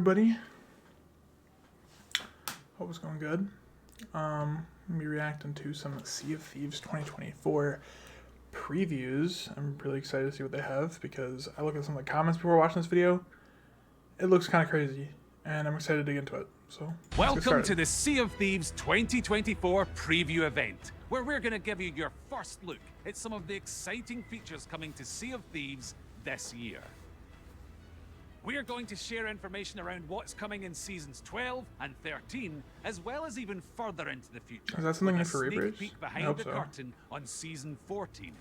everybody? Hope it's going good. I'm going to be reacting to some Sea of Thieves 2024 previews. I'm really excited to see what they have because I looked at some of the comments before watching this video. It looks kind of crazy, and I'm excited to dig into it. So, welcome to the Sea of Thieves 2024 preview event, where we're going to give you your first look at some of the exciting features coming to Sea of Thieves this year. We are going to share information around what's coming in seasons 12 and 13, as well as even further into the future. Is that something new with for a sneak Reapers? peek behind the curtain on season 14.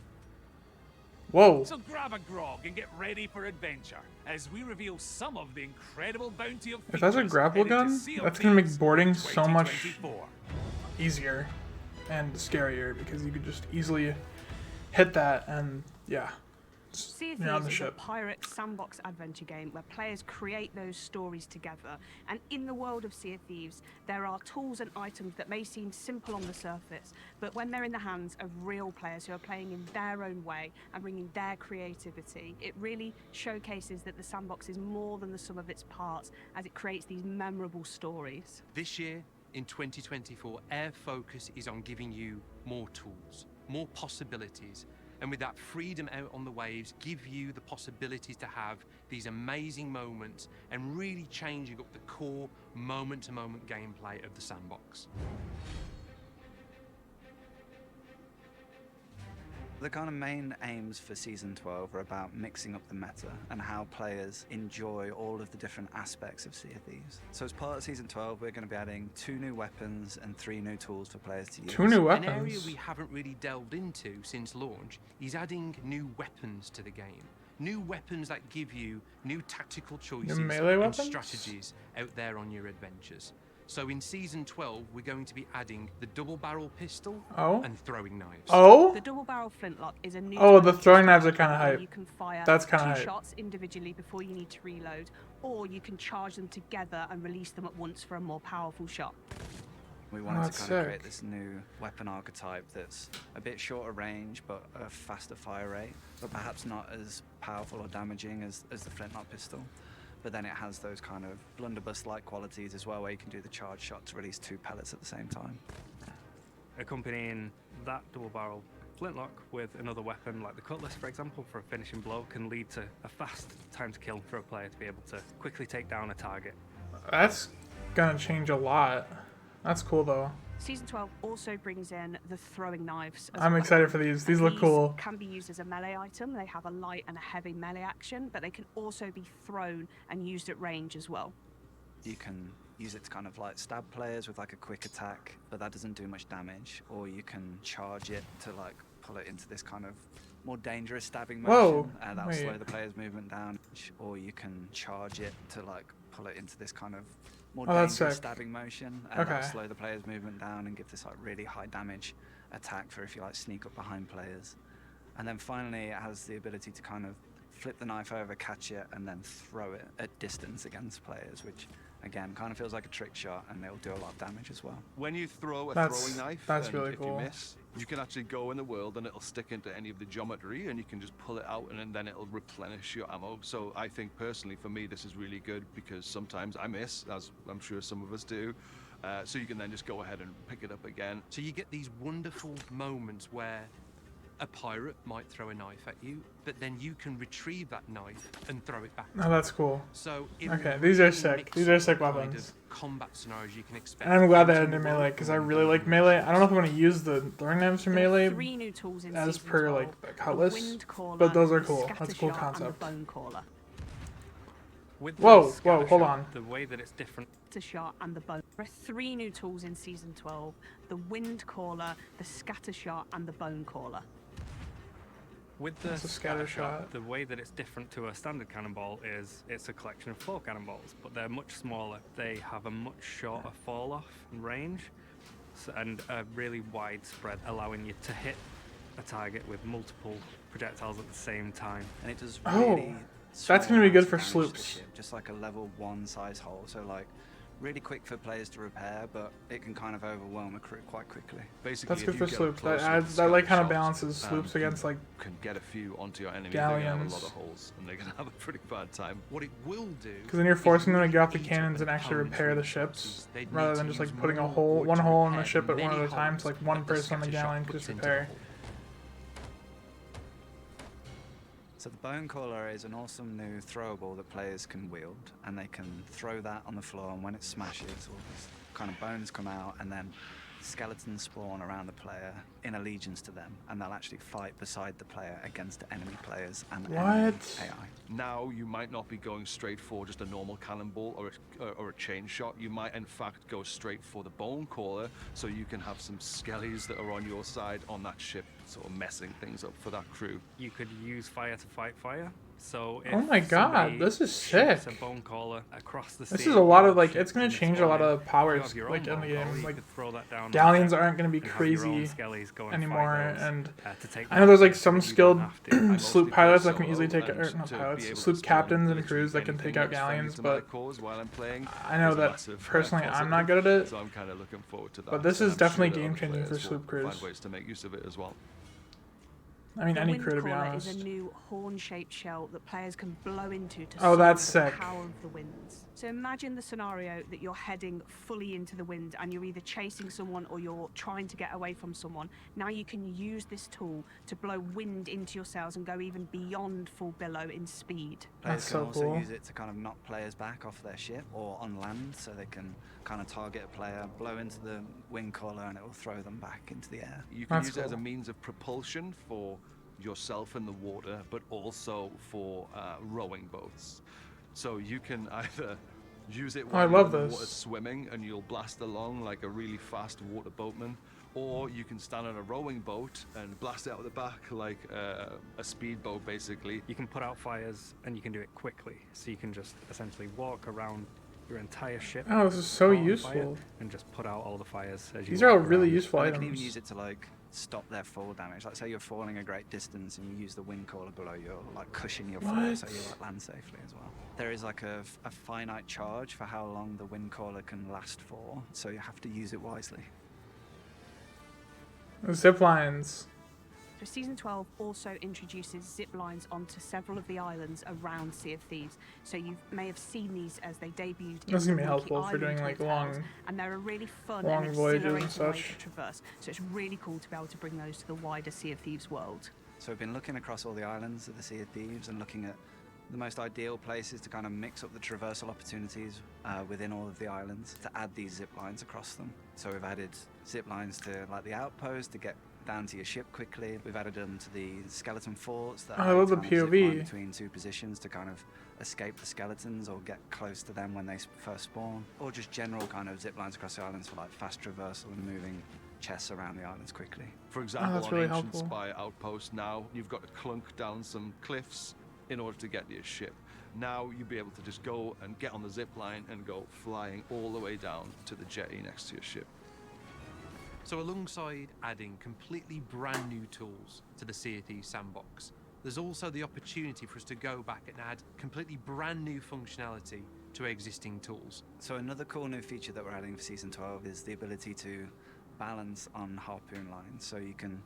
Whoa! So grab a grog and get ready for adventure as we reveal some of the incredible bounty of features. If that's a grapple gun, that's going to make boarding so much easier and scarier because you could just easily hit that and yeah. Sea of Thieves is a pirate sandbox adventure game where players create those stories together, and in the world of Sea of Thieves there are tools and items that may seem simple on the surface, but when they're in the hands of real players who are playing in their own way and bringing their creativity, it really showcases that the sandbox is more than the sum of its parts as it creates these memorable stories. This year, in 2024, our focus is on giving you more tools, more possibilities, and with that freedom out on the waves, give you the possibilities to have these amazing moments and really changing up the core moment-to-moment gameplay of the sandbox. The kind of main aims for Season 12 are about mixing up the meta and how players enjoy all of the different aspects of Sea of Thieves. So as part of Season 12, we're going to be adding 2 new weapons and 3 new tools for players to use. 2 new weapons? An area we haven't really delved into since launch is adding new weapons to the game. New weapons that give you new tactical choices and strategies out there on your adventures. So in Season 12, we're going to be adding the double-barrel pistol and throwing knives. The double-barrel flintlock is a new the throwing knives are kind of hype. You can fire That's kind of hype. 2 shots individually before you need to reload, or you can charge them together and release them at once for a more powerful shot. We wanted to kind of create this new weapon archetype that's a bit shorter range, but a faster fire rate, but perhaps not as powerful or damaging as the flintlock pistol. But then it has those kind of blunderbuss-like qualities as well, where you can do the charge shot to release 2 pellets at the same time. Accompanying that double-barrel flintlock with another weapon like the cutlass, for example, for a finishing blow, can lead to a fast time to kill for a player to be able to quickly take down a target. That's gonna change a lot. That's cool though. Season 12 also brings in the throwing knives. I'm excited for these. These look cool. Can be used as a melee item. They have a light and a heavy melee action, but they can also be thrown and used at range as well. You can use it to kind of like stab players with like a quick attack, but that doesn't do much damage. Or you can charge it to like pull it into this kind of more dangerous stabbing motion, and that'll slow the player's movement down. Or you can charge it to like pull it into this kind of more dangerous stabbing motion, and that'll slow the player's movement down and give this like really high damage attack for if you like sneak up behind players. And then finally it has the ability to kind of flip the knife over, catch it, and then throw it at distance against players, which again kind of feels like a trick shot, and it'll do a lot of damage as well. When you throw a throwing knife, that's really cool. If you miss, you can actually go in the world and it'll stick into any of the geometry, and you can just pull it out and then it'll replenish your ammo. So I think personally for me this is really good because sometimes I miss, as I'm sure some of us do. So you can then just go ahead and pick it up again. So you get these wonderful moments where a pirate might throw a knife at you, but then you can retrieve that knife and throw it back. Oh, that's cool. So these are sick. These are sick weapons. Combat scenarios you can expect. And I'm glad they added melee because I really like melee. I don't know if I'm going to use the throwing knives for melee 3 new tools in as per like the cutlass, caller, but those are cool. That's a cool concept. Whoa, hold on. The way that it's different. The shot and the bone. There are 3 new tools in Season 12: the wind caller, the scatter shot, and the bone caller. With the scatter shot, the way that it's different to a standard cannonball is it's a collection of 4 cannonballs, but they're much smaller. They have a much shorter fall-off range and a really wide spread, allowing you to hit a target with multiple projectiles at the same time. And it does really that's going to be good for sloops. just like a level 1 size hole. So like really quick for players to repair, but it can kind of overwhelm a crew quite quickly. Basically, that's good for sloops. That like kind of balances sloops against like can get a few onto your enemy. galleons. They're gonna have a lot of holes, and they're gonna have a pretty bad time. What it will do, because then you're forcing them to get off the cannons and actually repair the ships, rather than just like putting one hole in the ship at one at a time, so like one person on the galleon can just repair. So the Bone Caller is an awesome new throwable that players can wield, and they can throw that on the floor, and when it smashes, all these kind of bones come out, and then skeletons spawn around the player in allegiance to them, and they'll actually fight beside the player against enemy players and enemy AI. Now you might not be going straight for just a normal cannonball or a chain shot. You might in fact go straight for the Bone Caller, so you can have some skellies that are on your side on that ship, sort of messing things up for that crew. You could use fire to fight fire. So if oh my god, this is sick. A bone caller across the this sea, is a lot of like, it's gonna change a lot of powers like in the game. Like galleons aren't gonna be crazy anymore, and I know there's like some skilled sloop pilots that can easily take, or not pilots, sloop captains and crews that can take out galleons, but I know that personally I'm not good at it. So I'm kind of looking forward to that. But this is definitely game changing for sloop crews. Find ways to make use of it as well. I mean, any crew, to be honest. Is a new horn-shaped shell that players can blow into to that's the sick. power of the winds. So imagine the scenario that you're heading fully into the wind and you're either chasing someone or you're trying to get away from someone. Now you can use this tool to blow wind into your sails and go even beyond full billow in speed. Players can also use it to kind of knock players back off their ship or on land, so they can kind of target a player, blow into the wing collar, and it will throw them back into the air. You can use it as a means of propulsion for yourself in the water, but also for rowing boats. So you can either use it while you're in the water swimming and you'll blast along like a really fast water boatman, or you can stand on a rowing boat and blast it out the back like a speedboat, basically. You can put out fires and you can do it quickly, so you can just essentially walk around your entire ship. Oh, this is so useful. And just put out all the fires as you These are all really useful items. items. You can even use it to like stop their fall damage. Like say you're falling a great distance and you use the wind collar below you, like cushion your fall so you like land safely as well. There is like a finite charge for how long the wind collar can last for, so you have to use it wisely. Zip lines. So Season 12 also introduces zip lines onto several of the islands around Sea of Thieves. So you may have seen these as they debuted. This is gonna be helpful for doing like long, and they're a really fun long and voyages and exhilarating way such. to traverse. So it's really cool to be able to bring those to the wider Sea of Thieves world. So we've been looking across all the islands of the Sea of Thieves and looking at the most ideal places to kind of mix up the traversal opportunities within all of the islands to add these zip lines across them. So we've added zip lines to like the outpost to get down to your ship quickly. We've added them to the skeleton forts that I love the POV between two positions to kind of escape the skeletons or get close to them when they first spawn, or just general kind of zip lines across the islands for like fast traversal and moving chests around the islands quickly. For example, on really Ancient helpful. Spy Outpost now, you've got to clunk down some cliffs in order to get to your ship. Now you'll be able to just go and get on the zip line and go flying all the way down to the jetty next to your ship. So alongside adding completely brand new tools to the Sea of Thieves sandbox, there's also the opportunity for us to go back and add completely brand new functionality to existing tools. So another cool new feature that we're adding for Season 12 is the ability to balance on harpoon lines. So you can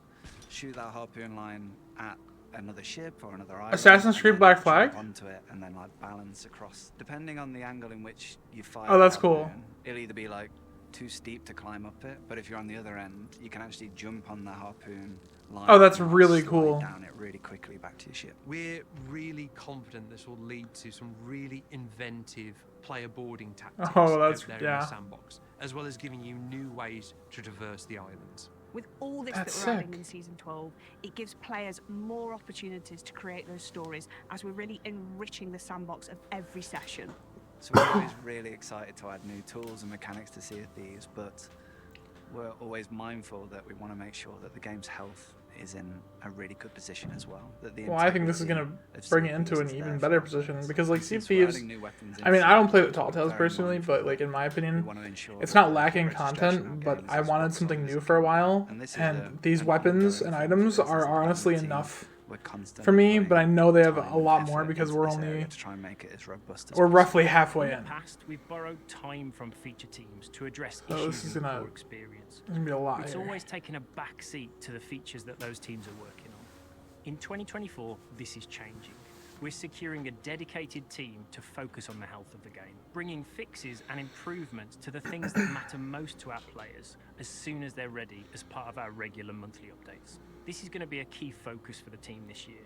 shoot that harpoon line at another ship or another island. Assassin's Creed Black Flag? Onto it and then like balance across. Depending on the angle in which you fire. Oh, that's cool. It'll either be like too steep to climb up it, but if you're on the other end, you can actually jump on the harpoon line. Oh, that's really cool. Down it really quickly back to your ship. We're really confident this will lead to some really inventive player boarding tactics Oh, that's out there in the sandbox, as well as giving you new ways to traverse the islands. With all this That's that we're sick. adding in Season 12, it gives players more opportunities to create those stories as we're really enriching the sandbox of every session. So we're always really excited to add new tools and mechanics to Sea of Thieves, but we're always mindful that we want to make sure that the game's health is in a really good position as well. That the I think this is going to bring it into an even better position, because like Sea of Thieves, I mean, I I don't play with Tall Tales personally, but like in my opinion, it's not lacking content, but I wanted something new for a while, and these weapons and items are honestly enough we're constant for me, but I know they have time a lot and more effort because into we're this only area to try and make it as robust as we're possible. roughly halfway In in. the past, we've borrowed time from feature teams to address So this issues is in the gonna core experience. be a lot It's here. always taken a back seat to the features that those teams are working on. In 2024, this is changing. We're securing a dedicated team to focus on the health of the game, bringing fixes and improvements to the things that matter most to our players as soon as they're ready as part of our regular monthly updates. This is going to be a key focus for the team this year.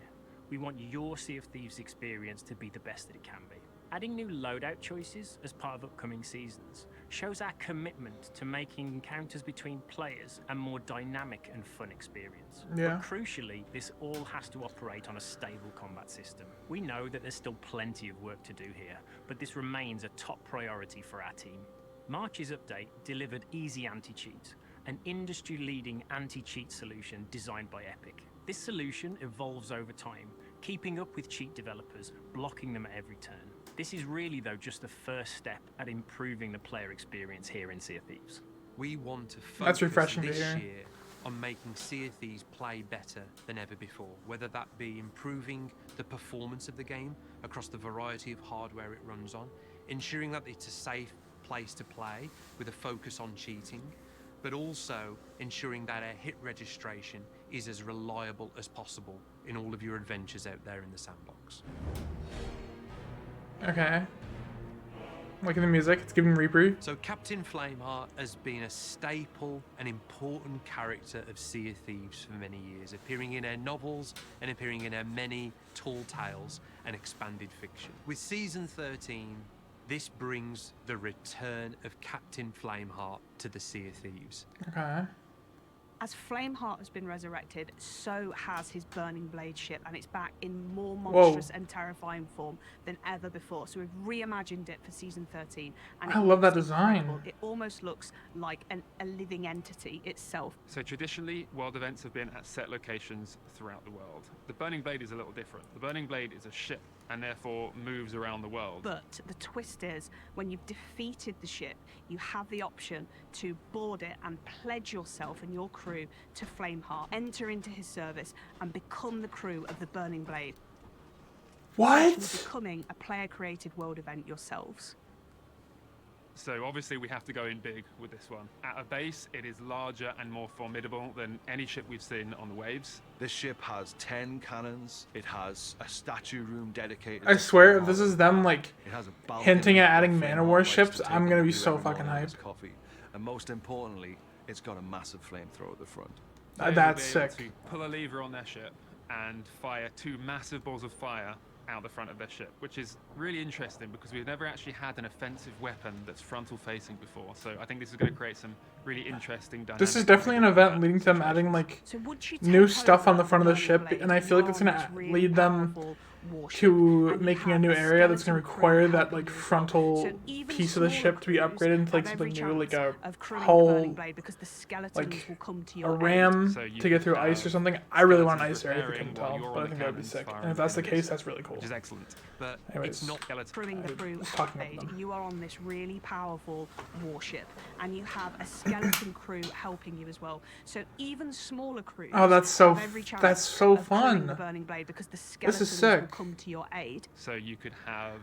We want your Sea of Thieves experience to be the best that it can be. Adding new loadout choices as part of upcoming seasons shows our commitment to making encounters between players a more dynamic and fun experience. Yeah. But crucially, this all has to operate on a stable combat system. We know that there's still plenty of work to do here, but this remains a top priority for our team. March's update delivered Easy Anti-Cheat, an industry-leading anti-cheat solution designed by Epic. This solution evolves over time, keeping up with cheat developers, blocking them at every turn. This is really, though, just the first step at improving the player experience here in Sea of Thieves. We want to focus That's refreshing to this hear. year on making Sea of Thieves play better than ever before, whether that be improving the performance of the game across the variety of hardware it runs on, ensuring that it's a safe place to play with a focus on cheating, but also ensuring that our hit registration is as reliable as possible in all of your adventures out there in the sandbox. Okay. Liking the music. It's giving Reaper. So Captain Flameheart has been a staple and important character of Sea of Thieves for many years, appearing in our novels and appearing in our many tall tales and expanded fiction. With Season 13, this brings the return of Captain Flameheart to the Sea of Thieves. Okay. As Flameheart has been resurrected, so has his Burning Blade ship, and it's back in more monstrous and terrifying form than ever before. So we've reimagined it for Season 13. And I love that design. incredible. It almost looks like a living entity itself. So traditionally, world events have been at set locations throughout the world. The Burning Blade is a little different. The Burning Blade is a ship and therefore moves around the world. But the twist is, when you've defeated the ship, you have the option to board it and pledge yourself and your crew to Flameheart, enter into his service, and become the crew of the Burning Blade. What? Becoming a player-created world event yourselves. So obviously we have to go in big with this one. At a base, it is larger and more formidable than any ship we've seen on the waves. This ship has 10 cannons. It has a statue room dedicated. I to swear, if Flameheart. this is them like It has a balcony hinting at where adding Man of Flameheart War likes to ships, take I'm gonna a be view so every fucking morning with his hyped. coffee. And most importantly, it's got a massive flamethrower at the front. Players That's will be able sick. to pull a lever on their ship and fire 2 massive balls of fire out the front of their ship, which is really interesting because we've never actually had an offensive weapon that's frontal facing before. So I think this is going to create some really interesting dynamics. This is definitely an event leading to them adding like So would you new take stuff on over the front of the Burning ship, Blade and I feel like it's on gonna this really lead them powerful warship, to and you making a have new area that's gonna skeleton require crew that helping like you as well. frontal So even piece of the smaller ship to be crews upgraded into like have every something new, like a chance of crewing the hull, Burning Blade because the skeletons like will come to a your aid. ram So you to get through could ice or have something. I really want an skeletons ice area if you repairing couldn't while tell, you're but I on think the that would be cannons sick. And firing if that's the enemies, case, that's really cool. which is excellent. But Anyways. it's not skeleton. Crewing the crew Just talking about upgrade, them. you are on this really powerful warship, and you have a skeleton crew helping you as well. So even smaller crews Oh, that's so have every chance that's so of crewing fun. the Burning Blade because the This skeletons is will sick. come to your aid. So you could have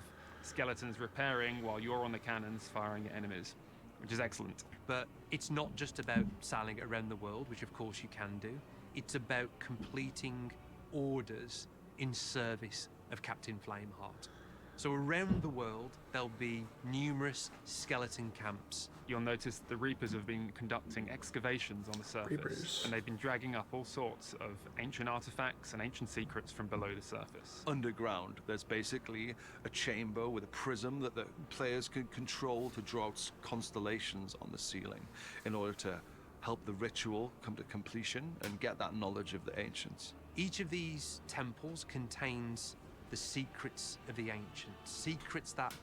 skeletons repairing while you're on the cannons firing at enemies, which is excellent. But it's not just about sailing around the world, which of course you can do. It's about completing orders in service of Captain Flameheart. So around the world, there'll be numerous skeleton camps. You'll notice the Reapers have been conducting excavations on the surface, Reapers. and they've been dragging up all sorts of ancient artifacts and ancient secrets from below the surface. Underground, there's basically a chamber with a prism that the players can control to draw out constellations on the ceiling in order to help the ritual come to completion and get that knowledge of the ancients. Each of these temples contains the secrets of the ancients, secrets that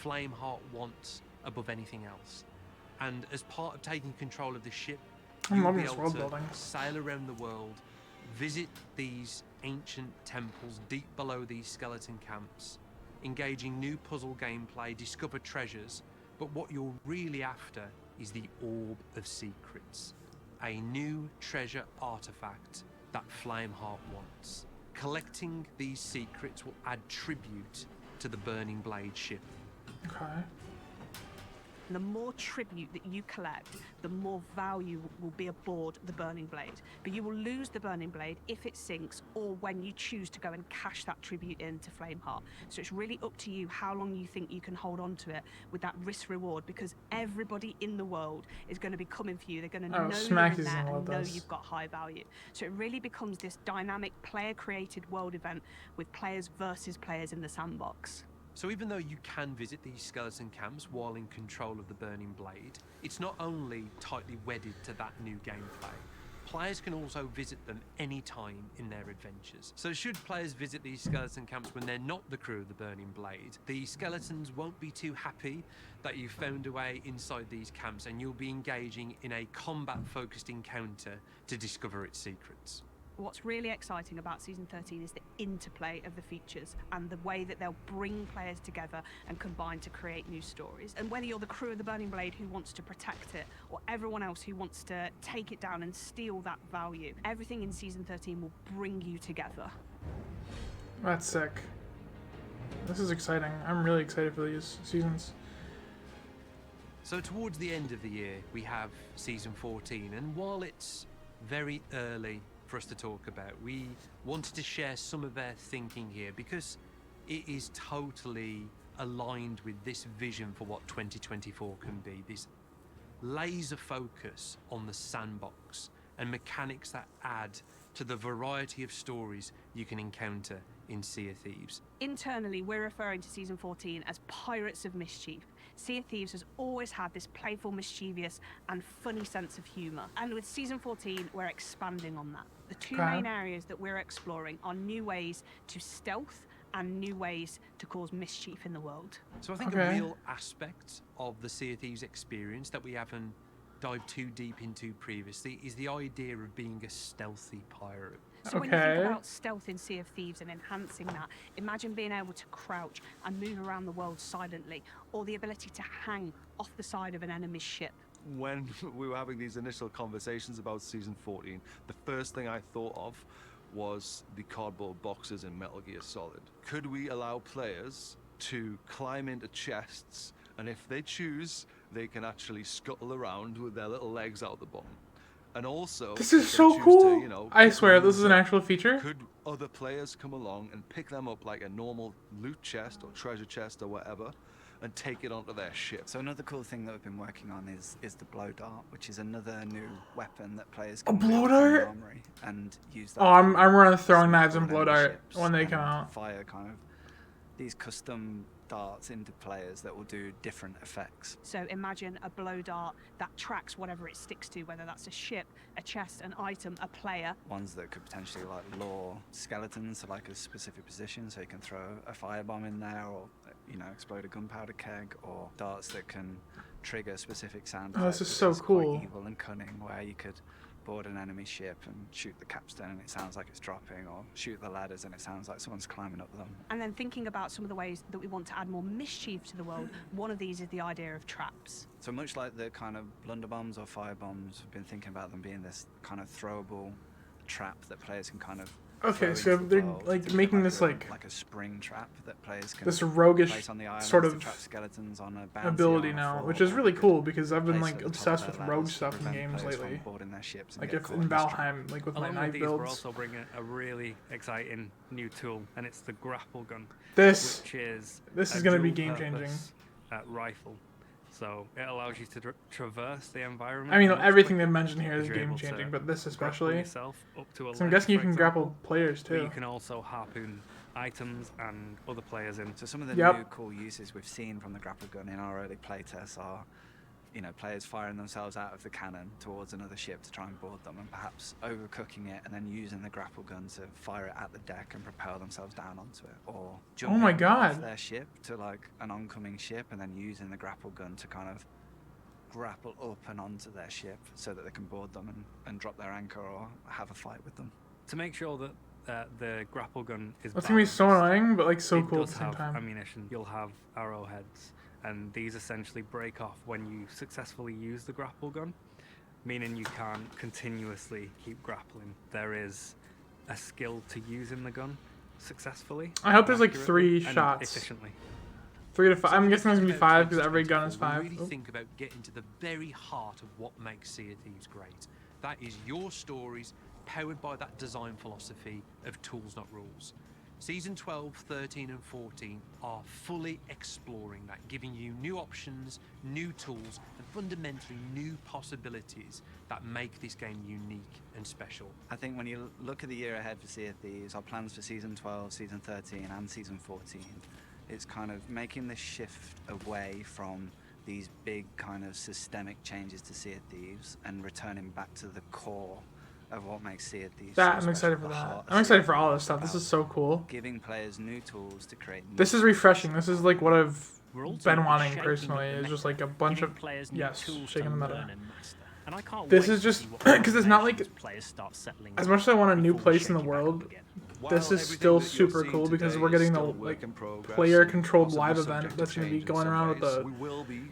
Flameheart wants above anything else. And as part of taking control of the ship, I'm you'll loving be this able world to building. sail around the world, visit these ancient temples deep below these skeleton camps, engaging new puzzle gameplay, discover treasures, but what you're really after is the Orb of Secrets, a new treasure artifact that Flameheart wants. Collecting these secrets will add tribute to the Burning Blade ship. Okay. The more tribute that you collect, the more value will be aboard the Burning Blade. But you will lose the Burning Blade if it sinks or when you choose to go and cash that tribute into Flameheart. So it's really up to you how long you think you can hold on to it with that risk reward, because everybody in the world is going to be coming for you. They're going to know you're in there and know you've got high value. So it really becomes this dynamic player-created world event with players versus players in the sandbox. So even though you can visit these skeleton camps while in control of the Burning Blade, it's not only tightly wedded to that new gameplay. Players can also visit them anytime in their adventures. So should players visit these skeleton camps when they're not the crew of the Burning Blade, the skeletons won't be too happy that you've found a way inside these camps, and you'll be engaging in a combat-focused encounter to discover its secrets. What's really exciting about Season 13 is the interplay of the features and the way that they'll bring players together and combine to create new stories. And whether you're the crew of the Burning Blade who wants to protect it, or everyone else who wants to take it down and steal that value, everything in Season 13 will bring you together. That's sick. This is exciting. I'm really excited for these seasons. So towards the end of the year, we have Season 14, and while it's very early for us to talk about, we wanted to share some of their thinking here because it is totally aligned with this vision for what 2024 can be, this laser focus on the sandbox and mechanics that add to the variety of stories you can encounter in Sea of Thieves. Internally, we're referring to Season 14 as Pirates of Mischief. Sea of Thieves has always had this playful, mischievous, and funny sense of humour. And with Season 14, we're expanding on that. The two main areas that we're exploring are new ways to stealth and new ways to cause mischief in the world. So I think a real aspect of the Sea of Thieves experience that we haven't dived too deep into previously is the idea of being a stealthy pirate. So when you think about stealth in Sea of Thieves and enhancing that, imagine being able to crouch and move around the world silently, or the ability to hang off the side of an enemy's ship. When we were having these initial conversations about Season 14, the first thing I thought of was the cardboard boxes in Metal Gear Solid. Could we allow players to climb into chests, and if they choose, they can actually scuttle around with their little legs out the bottom? And also, this is so cool. To, I swear, this is an actual feature. Could other players come along and pick them up like a normal loot chest or treasure chest or whatever, and take it onto their ship? So another cool thing that we've been working on is the blow dart, which is another new weapon that players can blow dart and use that. Oh, I'm running throwing knives and blow dart when they come out. Fire kind of these custom darts into players that will do different effects. So imagine a blow dart that tracks whatever it sticks to, whether that's a ship, a chest, an item, a player. Ones that could potentially like lure skeletons to like a specific position, so you can throw a firebomb in there, or explode a gunpowder keg, or darts that can trigger specific sound. Oh, this is so cool. Quite evil and cunning, where you could board an enemy ship and shoot the capstan and it sounds like it's dropping, or shoot the ladders and it sounds like someone's climbing up them. And then thinking about some of the ways that we want to add more mischief to the world, one of these is the idea of traps. So much like the kind of blunderbombs or firebombs, we've been thinking about them being this kind of throwable trap that players can kind of so they're like making this like a spring trap that players can this roguish place on the island sort of trap skeletons on a ability now, which is really cool because I've been like obsessed with rogue stuff in games lately. Like if in Valheim, like with my knife builds. We're also bringing a really exciting new tool, and it's the grapple gun. This is going to be game changing. Rifle. So it allows you to traverse the environment. I mean, everything they mentioned here is game changing, but this especially. So I'm guessing you can grapple players too. But you can also harpoon items and other players in. So some of the new cool uses we've seen from the grapple gun in our early playtests are, players firing themselves out of the cannon towards another ship to try and board them, and perhaps overcooking it and then using the grapple gun to fire it at the deck and propel themselves down onto it, or jumping off their ship to like an oncoming ship and then using the grapple gun to kind of grapple up and onto their ship so that they can board them and drop their anchor or have a fight with them. To make sure that the grapple gun is That's gonna be so annoying, but like so cool at the same time. Ammunition. You'll have arrowheads, and these essentially break off when you successfully use the grapple gun, meaning you can't continuously keep grappling. There is a skill to using the gun successfully. I hope there's like 3 shots. Efficiently. 3 to 5. I'm guessing there's gonna be 5 because every gun is 5. Really think about getting to the very heart of what makes Sea of Thieves great. That is your stories, powered by that design philosophy of tools, not rules. Season 12, 13, and 14 are fully exploring that, giving you new options, new tools, and fundamentally new possibilities that make this game unique and special. I think when you look at the year ahead for Sea of Thieves, our plans for Season 12, Season 13, and Season 14, it's kind of making this shift away from these big kind of systemic changes to Sea of Thieves and returning back to the core of what makes Sea of Thieves. I'm excited for that. I'm excited for all this stuff. This is so cool. Giving players new tools to create. This is refreshing. This is like what I've been wanting personally. It's just like a bunch of shaking the meta. And I can't this is just because it's not like as much as I want a new place in the world. This is still super cool because we're getting the like player-controlled live event that's going to be going around with the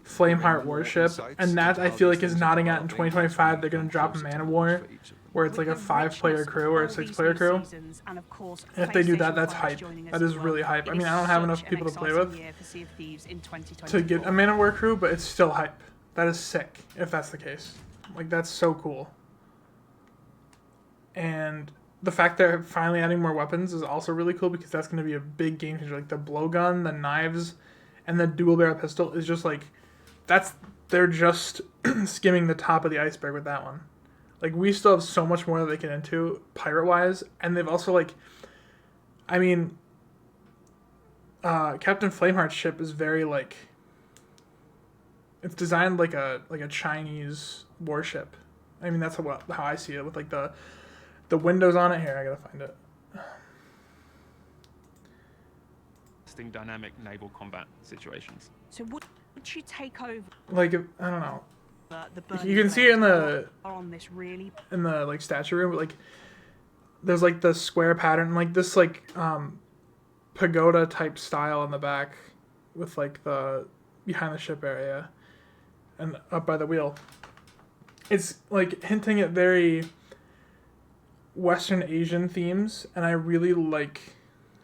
Flameheart warship, and that I feel like is nodding at in 2025. They're going to drop a Man of War, where it's like a 5-player crew or a 6-player crew. And if they do that, that's hype. That is really hype. I mean, I don't have enough people to play with to get a Man of War crew, but it's still hype. That is sick if that's the case. Like, that's so cool. And the fact they're finally adding more weapons is also really cool because that's going to be a big game changer. Like the blowgun, the knives, and the dual barrel pistol is just like, they're just skimming the top of the iceberg with that one. Like, we still have so much more that they can into pirate-wise, and they've also like, I mean, Captain Flameheart's ship is very like, it's designed like a Chinese warship. I mean, that's how I see it with like the windows on it. Here, I gotta find it. Dynamic naval combat situations. So would you take over? Like, I don't know. You can see it in the like statue room, but like there's like the square pattern, like this like pagoda type style in the back with like the behind the ship area and up by the wheel. It's like hinting at very Western Asian themes, and I really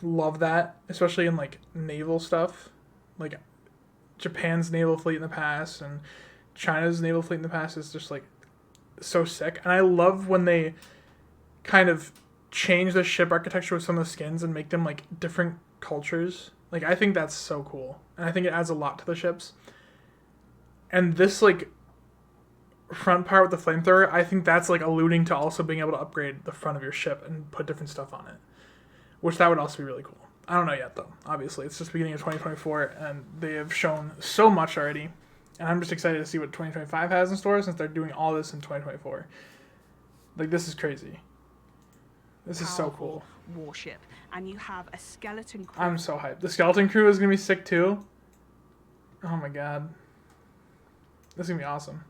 love that, especially in like naval stuff, like Japan's naval fleet in the past and China's naval fleet in the past is just like so sick. And I love when they kind of change the ship architecture with some of the skins and make them like different cultures. Like, I think that's so cool, and I think it adds a lot to the ships. And this like front part with the flamethrower, I think that's like alluding to also being able to upgrade the front of your ship and put different stuff on it, which that would also be really cool. I don't know yet though. Obviously, it's just beginning of 2024, and they have shown so much already, and I'm just excited to see what 2025 has in store since they're doing all this in 2024. Like, this is crazy. This is so cool. Warship, and you have a skeleton crew. I'm so hyped. The skeleton crew is gonna be sick too. Oh my god, this is gonna be awesome.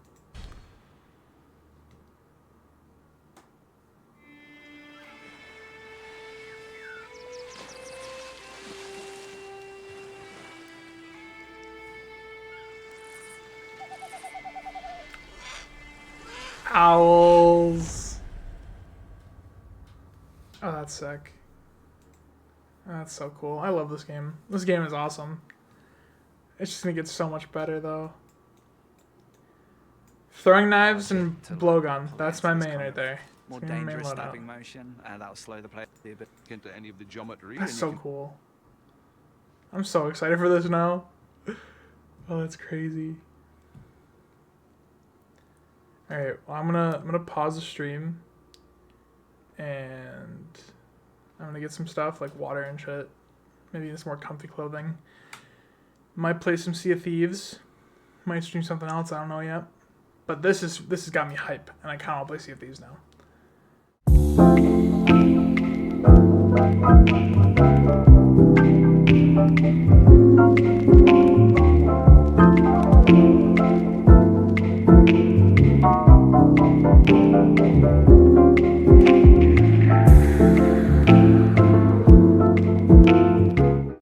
Owls. Oh, that's sick. That's so cool. I love this game. This game is awesome. It's just gonna get so much better though. Throwing knives and blowgun. That's my main right there. More dangerous stabbing motion, and that'll slow the player a bit into any of the geometry. That's so cool. I'm so excited for this now. Oh, that's crazy. All right, well, I'm gonna pause the stream, and I'm gonna get some stuff like water and shit. Maybe some more comfy clothing. Might play some Sea of Thieves. Might stream something else. I don't know yet. But this has got me hype, and I kind of want to play Sea of Thieves now.